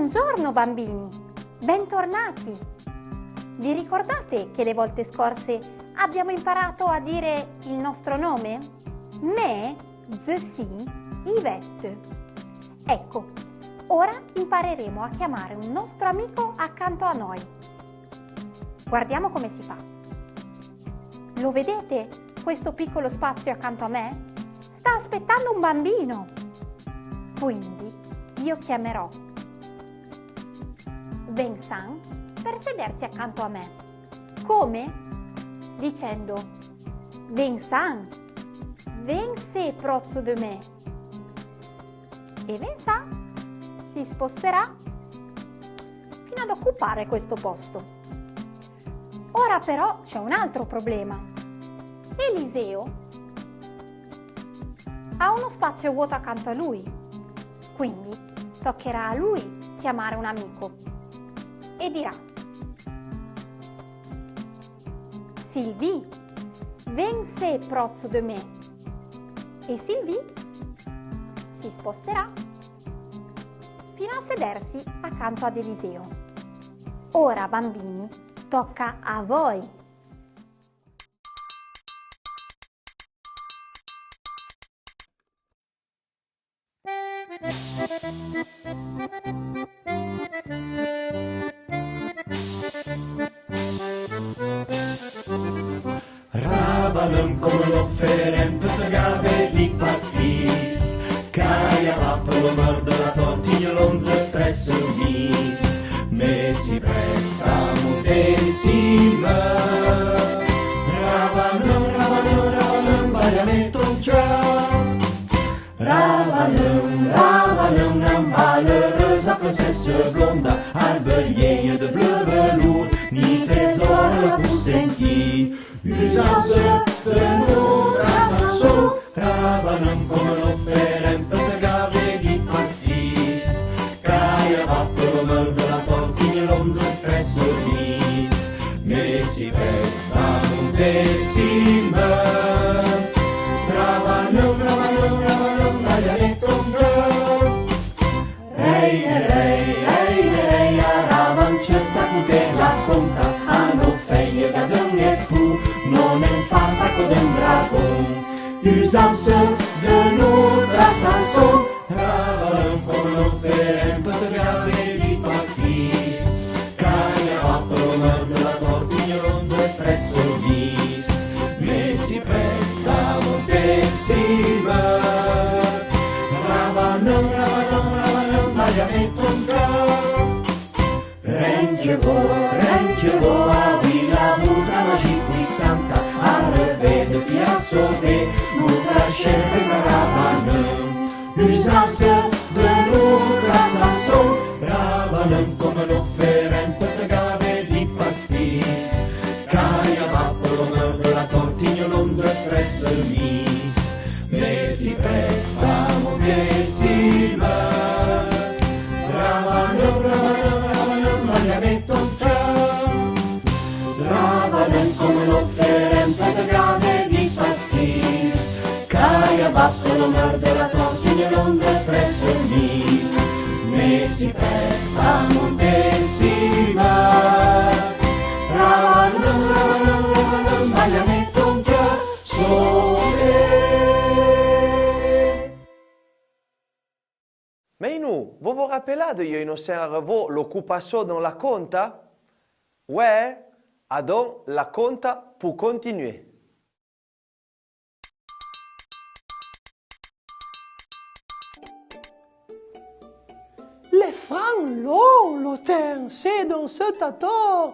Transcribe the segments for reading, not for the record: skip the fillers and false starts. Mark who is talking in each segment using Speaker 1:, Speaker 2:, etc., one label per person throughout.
Speaker 1: Buongiorno bambini, bentornati! Vi ricordate che le volte scorse abbiamo imparato a dire il nostro nome? Me, je suis, Yvette. Ecco, ora impareremo a chiamare un nostro amico accanto a noi. Guardiamo come si fa. Lo vedete, questo piccolo spazio accanto a me? Sta aspettando un bambino. Quindi io chiamerò Vincent per sedersi accanto a me. Come? Dicendo Vincent, viens proche de me. E Vincent si sposterà fino ad occupare questo posto. Ora però c'è un altro problema. Eliseo ha uno spazio vuoto accanto a lui, quindi toccherà a lui chiamare un amico e dirà: Sylvie, viens proche de me. E Sylvie si sposterà fino a sedersi accanto ad Eliseo. Ora, bambini, tocca a voi.
Speaker 2: Ravalăm come l'offerem per gave di pastis, caia va per lo mor de la tortiglia l'onze tre vis, me si presta mutesima. Ravalăm, bagliamento un chiar. Ravalăm, la malheureuse princesse blonda, arbelier de bleu velours, ni trésor la pour sentir. Usance de notre chanson, Ravalăm come l'offerem per gave di pastis, caia va per lo mor de la tortiglia l'onze tre vis, me si presta mutesima. Ravalăm, bagliamento un chiar. Rei, aravan certa cu te la conta, hanno feie da dăm e pu, non en fanta co dem dragon. Usance de notre chanson, Ravalăm come l'offerem per gave di pastis, caia va per lo mor de la tortiglia l'onze tre vis, me si presta moltissima. Ravalăm, bagliamento un chiar. Renchio, avui la mutra magic puissanta, arrevede pia sauvé, mutra scelta in Ravalăm. Usance de notre chanson, Ravalăm come l'offerem per gave di pastis, caia va per lo mor de la tortiglia l'onze tre vis, me si presta moltissima. Ravalăm, bagliamento un chiar. Ravalăm come l'offerem per gave di pastis, caia va per lo mor de la tortiglia l'onze tre vis, me si presta moltissima. Ravalăm, bagliamento un chiar.
Speaker 3: Mais nous, vous vous rappelez de Innocent Revaux l'occupation dans la conta? Ouais, donc la conta pour continuer.
Speaker 4: Les francs, l'eau, l'autel, c'est dans cet attor,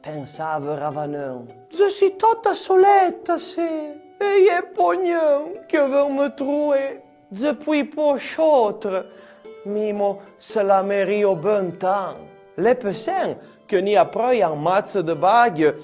Speaker 4: pensava Ravalăm. Je suis toute solette, c'est. Et pognon que veut me trouver. Depuis pour chautre. Mimo se la meri au bon temps. Les personnes que n'y a pas en maths de bague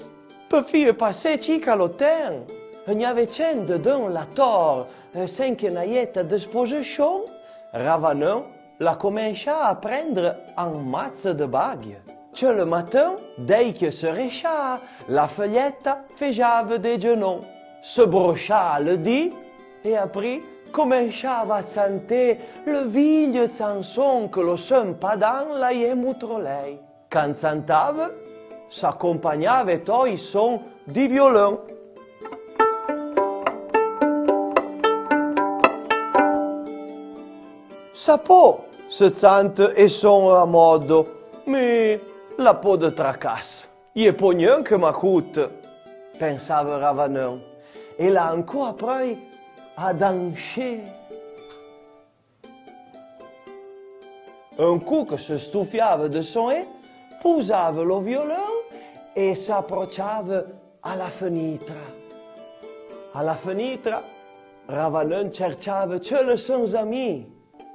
Speaker 4: peuvent passer chic à l'hôtel. Il y avait dedans la tor, cinq naillettes à disposition. Ravalăm la commença à apprendre en maths de bague. Que le matin, dès que se récha, la feuillette faisait des genoux, se brocha le dit et après cominciava a chanter le vieille chanson que le son padin la trop lei. Quand chantava, s'accompagnava toi son di violon. Sapò se chante e son a modo, mais la peau de tracasse. Il est pognon que m'écoute, pensava Ravanon. Et là encore après, à danser. Un coup que se stuffiava de sonner, posava le violon e s'approcciava alla finestra. Alla finestra, Ravanon cercava le sons amis.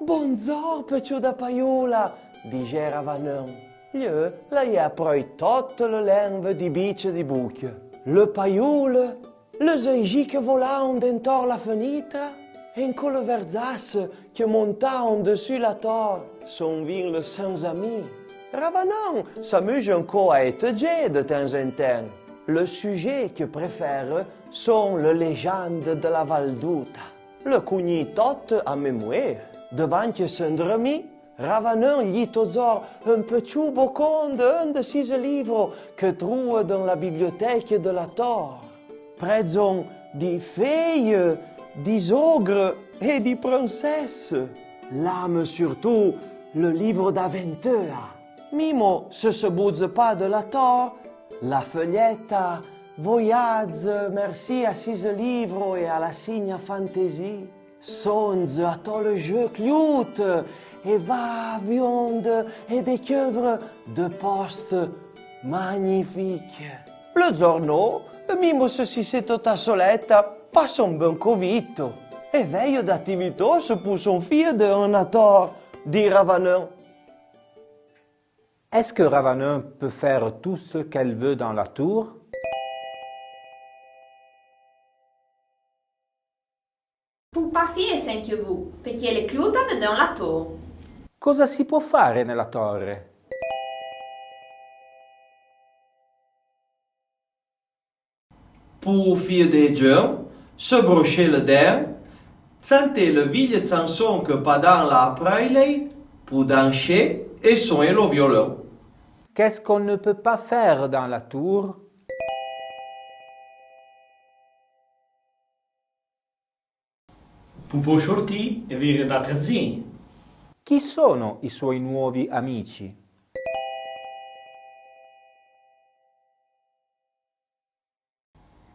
Speaker 4: Bonjour, picciuda paiola, dice Ravanon. Io la gli poi tutte le lingue di bice di bucchio. Le paiole, les oiseaux qui volaient dentro la finestra, et que le versace qui montait au-dessus la tour, sont venus les sans amis. Ravanon s'amuse encore à étudier de temps en temps. Le sujet que préfère sont les légendes de la Valduta. Le cogni tout à mémoire. Devant que s'endormit, Ravanon lit toujours un petit bocon d'un de ses livres que trouve dans la bibliothèque de la tour. Présent des fées, des ogres et des princesses. L'âme surtout, le livre d'aventure. Mimo se bouge pas de la tour, la feuilletta, voyage merci à ses livres et à la signe fantaisie. Songe à tous les jeux cute et va viande et découvre de postes magnifiques. Le giorno, Mimo se siede soletta, passa un buon covito e veio d'attività pour son fille de un attor di Ravanon.
Speaker 5: Est-ce que Ravanon peut faire tout ce qu'elle veut dans la tour?
Speaker 6: Può pas faire sans que vous, perché le chiude dans la tour.
Speaker 5: Cosa si può fare nella torre?
Speaker 3: Pour faire des gens, se brocher le dent, chanter le vieille chanson que Padin l'a appris, pour danser et sonner le violon.
Speaker 5: Qu'est-ce qu'on ne peut pas faire dans la tour?
Speaker 7: Può sortire e venire da terzini.
Speaker 5: Chi sono i suoi nuovi amici?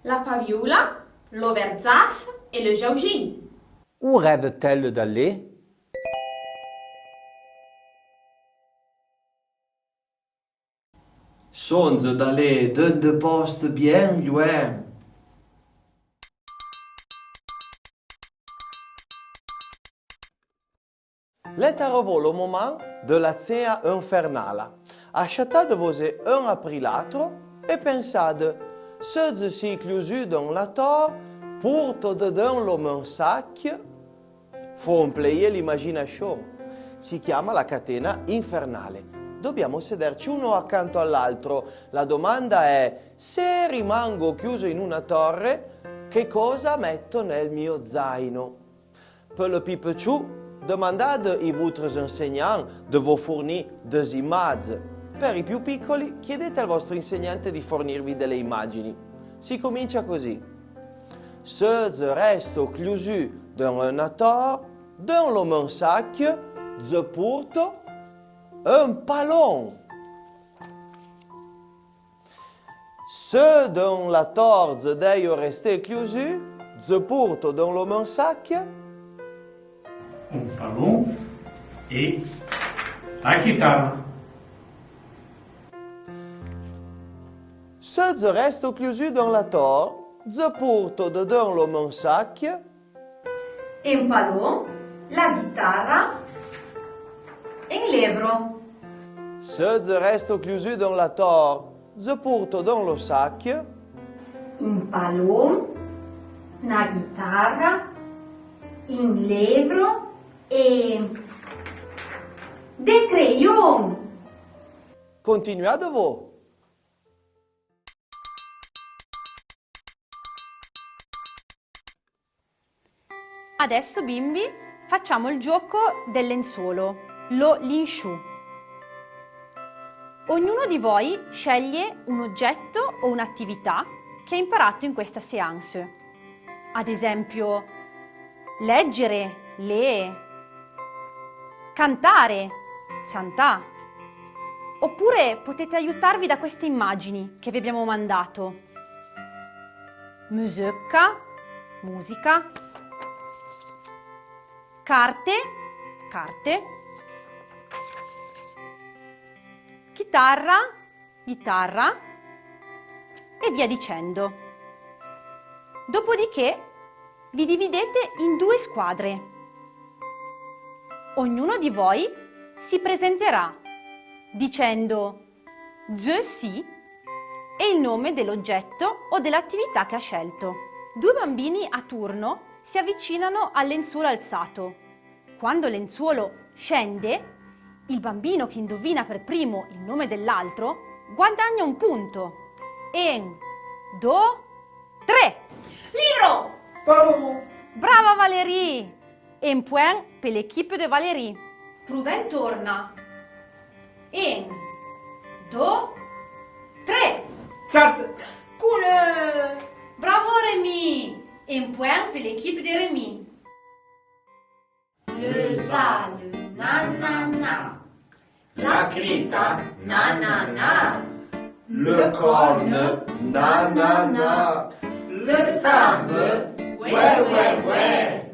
Speaker 6: La paviola, le versace et le jaugin.
Speaker 5: Où rêve-t-elle d'aller?
Speaker 3: Songe d'aller dans des postes bien loin. L'est arrivé le moment de la cena infernale. Achetez-vous un après l'autre et pensez, ceux-ci clousus dans la tour, portent dedans le même sac, font plier l'imagination. Si chiama la catena infernale. Dobbiamo sederci uno accanto all'altro. La domanda è, se rimango chiuso in una torre, che cosa metto nel mio zaino? Per le più piccoli, demandate ai vostri insegnanti di vi fornire delle immagini. Per i più piccoli, chiedete al vostro insegnante di fornirvi delle immagini. Si comincia così. Se je reste chiuso dans una torre, dans le même sac, je porte un ballon. Se dans la torre je dois rester chiuso, je porte dans le même sac
Speaker 7: Un ballon e la chitarra.
Speaker 3: Se je reste chiuso dans la torre, je porte dedans le même sac
Speaker 6: Un ballon, la chitarra e un livro.
Speaker 3: Se je reste chiuso dans la torre, je porte dans le sac
Speaker 1: Un ballon, una chitarra, un libro e des crayons.
Speaker 3: Continuate voi.
Speaker 1: Adesso, bimbi, facciamo il gioco del lenzuolo, lo linshu. Ognuno di voi sceglie un oggetto o un'attività che ha imparato in questa séance. Ad esempio, leggere, le, cantare, santa. Oppure potete aiutarvi da queste immagini che vi abbiamo mandato. Musica, musica. Carte, carte. Chitarra, chitarra. E via dicendo. Dopodiché vi dividete in 2 squadre. Ognuno di voi si presenterà dicendo je suis e il nome dell'oggetto o dell'attività che ha scelto. 2 bambini a turno si avvicinano al lenzuolo alzato. Quando il lenzuolo scende, il bambino che indovina per primo il nome dell'altro guadagna un punto. 1, 2, 3.
Speaker 6: Livro!
Speaker 1: Brava Valérie! Un point per l'équipe de Valérie.
Speaker 6: Prouven torna. 1, 2, 3. Cool! Bravo Rémi! Un point per l'équipe de Rémi. Le za, le na na na. La crita, na na na.
Speaker 3: Le corne, na na na.
Speaker 6: Le sable, ouais ouais ouais.